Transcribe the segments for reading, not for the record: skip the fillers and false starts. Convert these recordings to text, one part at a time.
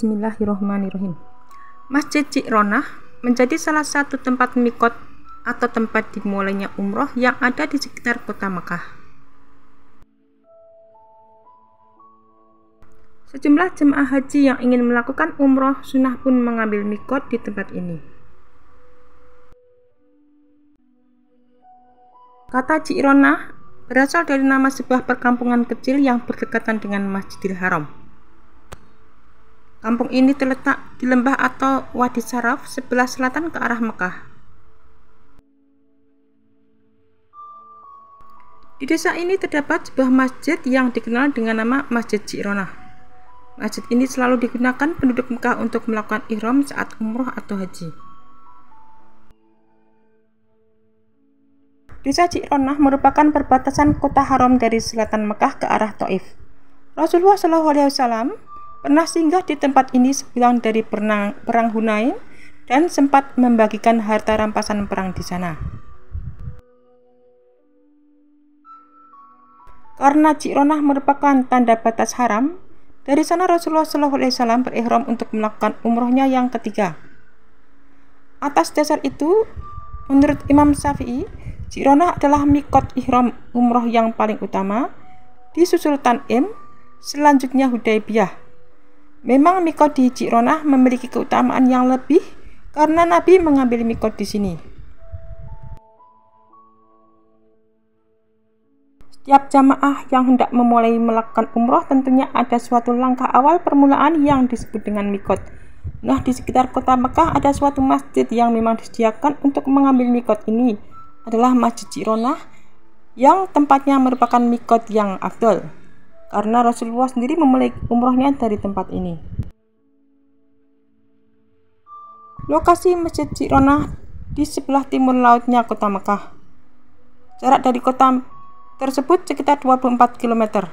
Bismillahirrahmanirrahim. Masjid Ji'ronah menjadi salah satu tempat mikot atau tempat dimulainya umroh yang ada di sekitar kota Mekah. Sejumlah jemaah haji yang ingin melakukan umroh sunnah pun mengambil mikot di tempat ini. Kata Ji'ronah berasal dari nama sebuah perkampungan kecil yang berdekatan dengan Masjidil Haram. Kampung ini terletak di lembah atau Wadi Saraf sebelah selatan ke arah Mekah. Di desa ini terdapat sebuah masjid yang dikenal dengan nama Masjid Ji'ronah. Masjid ini selalu digunakan penduduk Mekah untuk melakukan ihram saat umroh atau haji. Desa Ji'ronah merupakan perbatasan kota haram dari selatan Mekah ke arah Taif. Rasulullah SAW pernah singgah di tempat ini sepulang dari perang Hunain dan sempat membagikan harta rampasan perang di sana. Karena Ji'ronah merupakan tanda batas haram, dari sana Rasulullah SAW berihram untuk melakukan umrohnya yang ketiga. Atas dasar itu, menurut Imam Syafi'i, Ji'ronah adalah mikot ihram umroh yang paling utama, disusul Tan'im, selanjutnya Hudaybiyah. Memang mikot di Ji'ronah memiliki keutamaan yang lebih karena Nabi mengambil mikot di sini. Setiap jamaah yang hendak memulai melakukan umroh tentunya ada suatu langkah awal permulaan yang disebut dengan mikot. Nah, di sekitar kota Mekah ada suatu masjid yang memang disediakan untuk mengambil mikot ini, adalah Masjid Ji'ronah yang tempatnya merupakan mikot yang afdol, karena Rasulullah sendiri memulai umrohnya dari tempat ini. Lokasi Masjid Ji'ronah di sebelah timur lautnya kota Mekah. Jarak dari kota tersebut sekitar 24 km.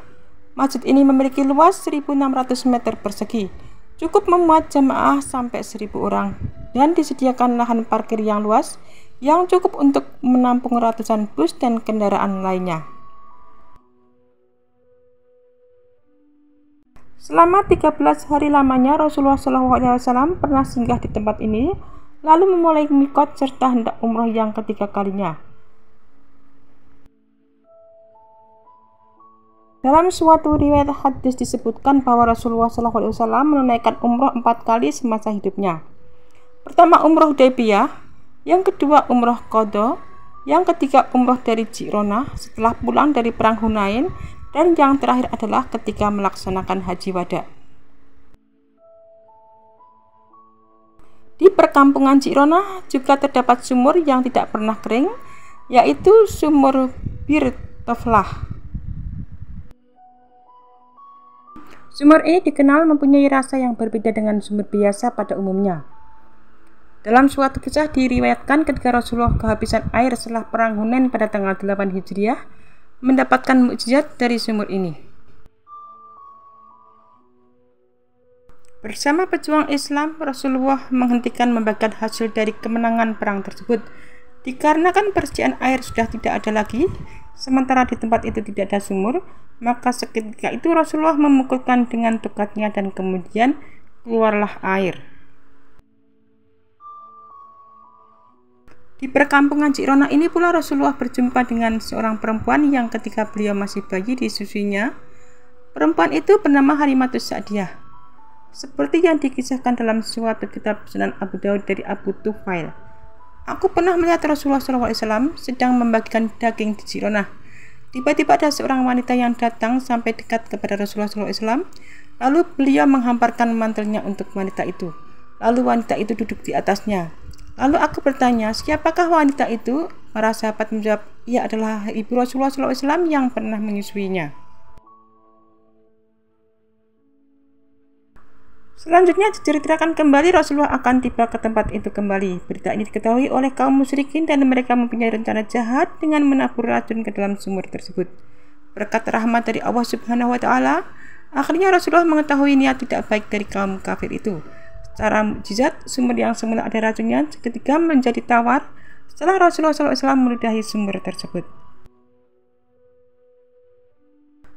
Masjid ini memiliki luas 1.600 meter persegi, cukup memuat jamaah sampai 1.000 orang, dan disediakan lahan parkir yang luas yang cukup untuk menampung ratusan bus dan kendaraan lainnya. Selama 13 hari lamanya Rasulullah SAW pernah singgah di tempat ini, lalu memulai mikot serta hendak umroh yang ketiga kalinya. Dalam suatu riwayat hadis disebutkan bahwa Rasulullah SAW menunaikan umroh 4 kali semasa hidupnya. Pertama umroh Hudaybiyah, yang kedua umroh Qadha, yang ketiga umroh dari Ji'ronah setelah pulang dari perang Hunain, dan yang terakhir adalah ketika melaksanakan haji wada. Di perkampungan Ji'ronah juga terdapat sumur yang tidak pernah kering, yaitu sumur Bir Toflah. Sumur ini dikenal mempunyai rasa yang berbeda dengan sumur biasa pada umumnya. Dalam suatu kisah diriwayatkan ketika Rasulullah kehabisan air setelah perang Hunain pada tanggal 8 Hijriah, mendapatkan mukjizat dari sumur ini. Bersama pejuang Islam, Rasulullah menghentikan membagikan hasil dari kemenangan perang tersebut. Dikarenakan persediaan air sudah tidak ada lagi, sementara di tempat itu tidak ada sumur, maka seketika itu Rasulullah memukulkan dengan tongkatnya dan kemudian keluarlah air. Di perkampungan Ji'ronah ini pula Rasulullah berjumpa dengan seorang perempuan yang ketika beliau masih bayi disusuinya. Perempuan itu bernama Halimatus Sa'diyah, seperti yang dikisahkan dalam suatu kitab Sunan Abu Daud dari Abu Tufail. Aku pernah melihat Rasulullah SAW sedang membagikan daging di Ji'ronah. Tiba-tiba ada seorang wanita yang datang sampai dekat kepada Rasulullah SAW, lalu beliau menghamparkan mantelnya untuk wanita itu. Lalu wanita itu duduk di atasnya. Lalu aku bertanya, siapakah wanita itu? Para sahabat menjawab, ia adalah ibu Rasulullah SAW yang pernah menyusuinya. Selanjutnya diceritakan kembali Rasulullah akan tiba ke tempat itu kembali. Berita ini diketahui oleh kaum musyrikin dan mereka mempunyai rencana jahat dengan menabur racun ke dalam sumur tersebut. Berkat rahmat dari Allah Subhanahu wa Ta'ala, akhirnya Rasulullah mengetahui niat tidak baik dari kaum kafir itu. Secara mukjizat, sumur yang semula ada racunnya seketika menjadi tawar setelah Rasulullah SAW meludahi sumur tersebut.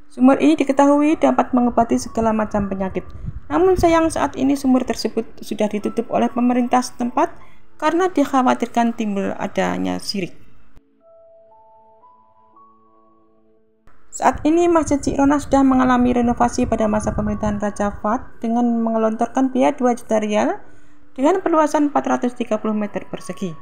Sumur ini diketahui dapat mengobati segala macam penyakit. Namun sayang saat ini sumur tersebut sudah ditutup oleh pemerintah setempat karena dikhawatirkan timbul adanya syirik. Saat ini Masjid Ji'rona sudah mengalami renovasi pada masa pemerintahan Raja Fahd dengan menggelontorkan biaya 2 juta rial dengan perluasan 430 meter persegi.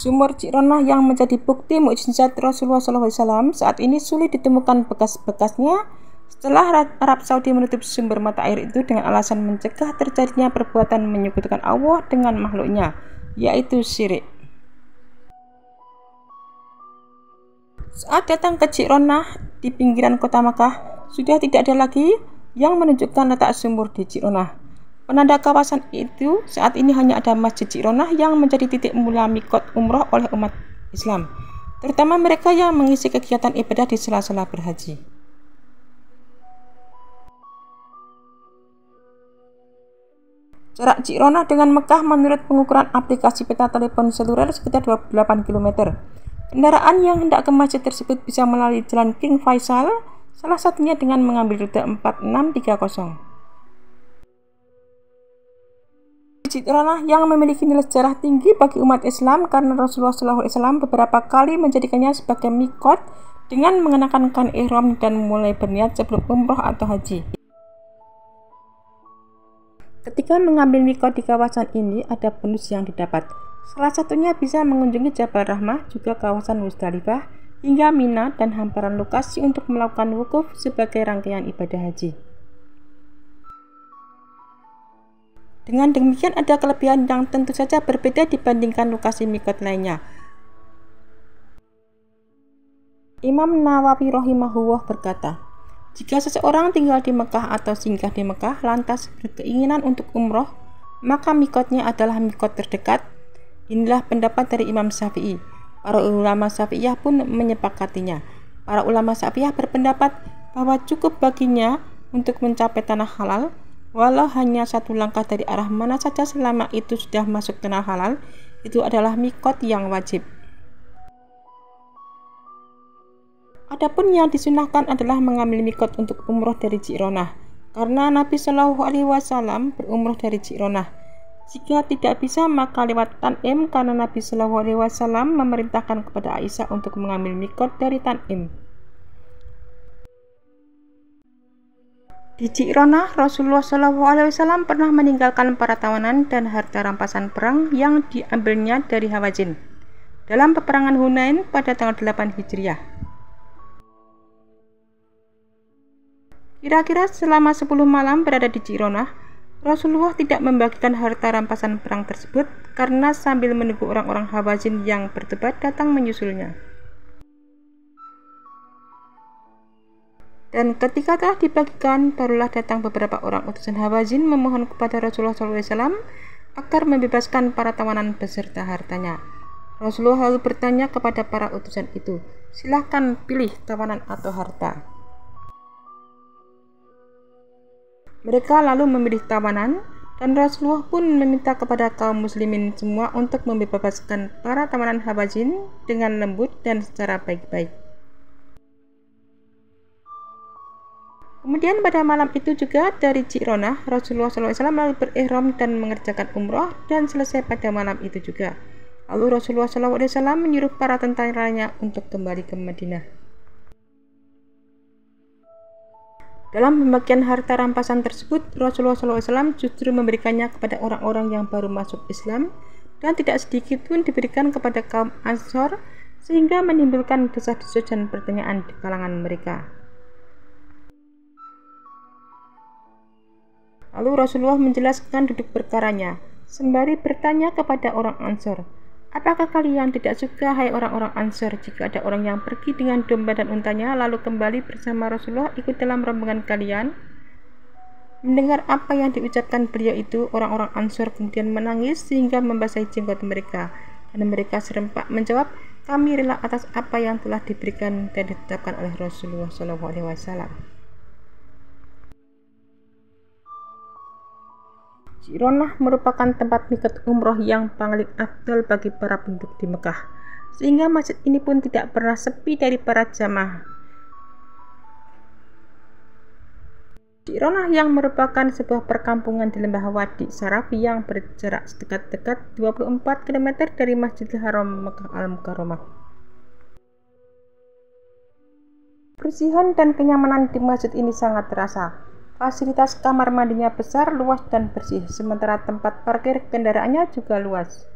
Sumur Ji'rona yang menjadi bukti mukjizat Rasulullah SAW saat ini sulit ditemukan bekas-bekasnya setelah Arab Saudi menutup sumber mata air itu dengan alasan mencegah terjadinya perbuatan menyekutukan Allah dengan makhluknya, yaitu syirik. Saat datang ke Ji'rona di pinggiran kota Makkah, sudah tidak ada lagi yang menunjukkan letak sumur di Ji'rona. Penanda kawasan itu saat ini hanya ada Masjid Ji'rona yang menjadi titik mula mikot umroh oleh umat Islam, terutama mereka yang mengisi kegiatan ibadah di sela-sela berhaji. Jarak Ji'rona dengan Mekah menurut pengukuran aplikasi peta telepon seluler sekitar 28 km. Kendaraan yang hendak ke masjid tersebut bisa melalui Jalan King Faisal, salah satunya dengan mengambil rute 4630. Ji'rona yang memiliki nilai sejarah tinggi bagi umat Islam karena Rasulullah SAW beberapa kali menjadikannya sebagai mikot dengan mengenakan kain ihram dan mulai berniat sebelum umroh atau haji. Ketika mengambil mikot di kawasan ini ada bonus yang didapat. Salah satunya bisa mengunjungi Jabal Rahmah, juga kawasan Musdalifah, hingga Mina dan hamparan lokasi untuk melakukan wukuf sebagai rangkaian ibadah haji. Dengan demikian ada kelebihan yang tentu saja berbeda dibandingkan lokasi mikot lainnya. Imam Nawawi rahimahullah berkata, jika seseorang tinggal di Mekah atau singgah di Mekah lantas berkeinginan untuk umroh, maka mikotnya adalah mikot terdekat. Inilah pendapat dari Imam Syafi'i. Para ulama Syafi'iyah pun menyepakatinya. Para ulama Syafi'iyah berpendapat bahwa cukup baginya untuk mencapai tanah halal, walau hanya satu langkah dari arah mana saja selama itu sudah masuk tanah halal, itu adalah mikot yang wajib. Adapun yang disunahkan adalah mengambil mikot untuk umroh dari Ji'rona, karena Nabi Shallallahu Alaihi Wasallam berumroh dari Ji'rona. Jika tidak bisa maka lewat Tan'im, karena Nabi Shallallahu Alaihi Wasallam memerintahkan kepada Aisyah untuk mengambil mikot dari Tan'im. Di Ji'rona, Rasulullah SAW pernah meninggalkan para tawanan dan harta rampasan perang yang diambilnya dari Hawazin dalam peperangan Hunain pada tanggal 8 Hijriah. Kira-kira selama 10 malam berada di Ji'rona, Rasulullah tidak membagikan harta rampasan perang tersebut karena sambil menunggu orang-orang Hawazin yang bertobat datang menyusulnya. Dan ketika telah dibagikan, barulah datang beberapa orang utusan Hawazin memohon kepada Rasulullah SAW agar membebaskan para tawanan beserta hartanya. Rasulullah lalu bertanya kepada para utusan itu, silahkan pilih tawanan atau harta. Mereka lalu memilih tawanan, dan Rasulullah pun meminta kepada kaum muslimin semua untuk membebaskan para tawanan Hawazin dengan lembut dan secara baik-baik. Kemudian pada malam itu juga dari Ji'rona, Rasulullah SAW lalu berihram dan mengerjakan umroh dan selesai pada malam itu juga. Lalu Rasulullah SAW menyuruh para tentaranya untuk kembali ke Madinah. Dalam pembagian harta rampasan tersebut, Rasulullah SAW justru memberikannya kepada orang-orang yang baru masuk Islam dan tidak sedikit pun diberikan kepada kaum Ansor, sehingga menimbulkan desas-desus dan pertanyaan di kalangan mereka. Lalu Rasulullah menjelaskan duduk perkaranya, sembari bertanya kepada orang Ansor, apakah kalian tidak suka, hai orang-orang Ansor, jika ada orang yang pergi dengan domba dan untanya lalu kembali bersama Rasulullah ikut dalam rombongan kalian? Mendengar apa yang diucapkan beliau itu, orang-orang Ansor kemudian menangis sehingga membasahi jenggot mereka, dan mereka serempak menjawab, kami rela atas apa yang telah diberikan dan ditetapkan oleh Rasulullah SAW. Ji'rona merupakan tempat mikot umroh yang paling afdal bagi para penduduk di Mekah, sehingga masjid ini pun tidak pernah sepi dari para jamaah. Ronah yang merupakan sebuah perkampungan di lembah Wadi Sarafi yang berjarak dekat-dekat 24 km dari Masjidil Haram Mekkah Al-Mukarramah. Kebersihan dan kenyamanan di masjid ini sangat terasa. Fasilitas kamar mandinya besar, luas, dan bersih, sementara tempat parkir kendaraannya juga luas.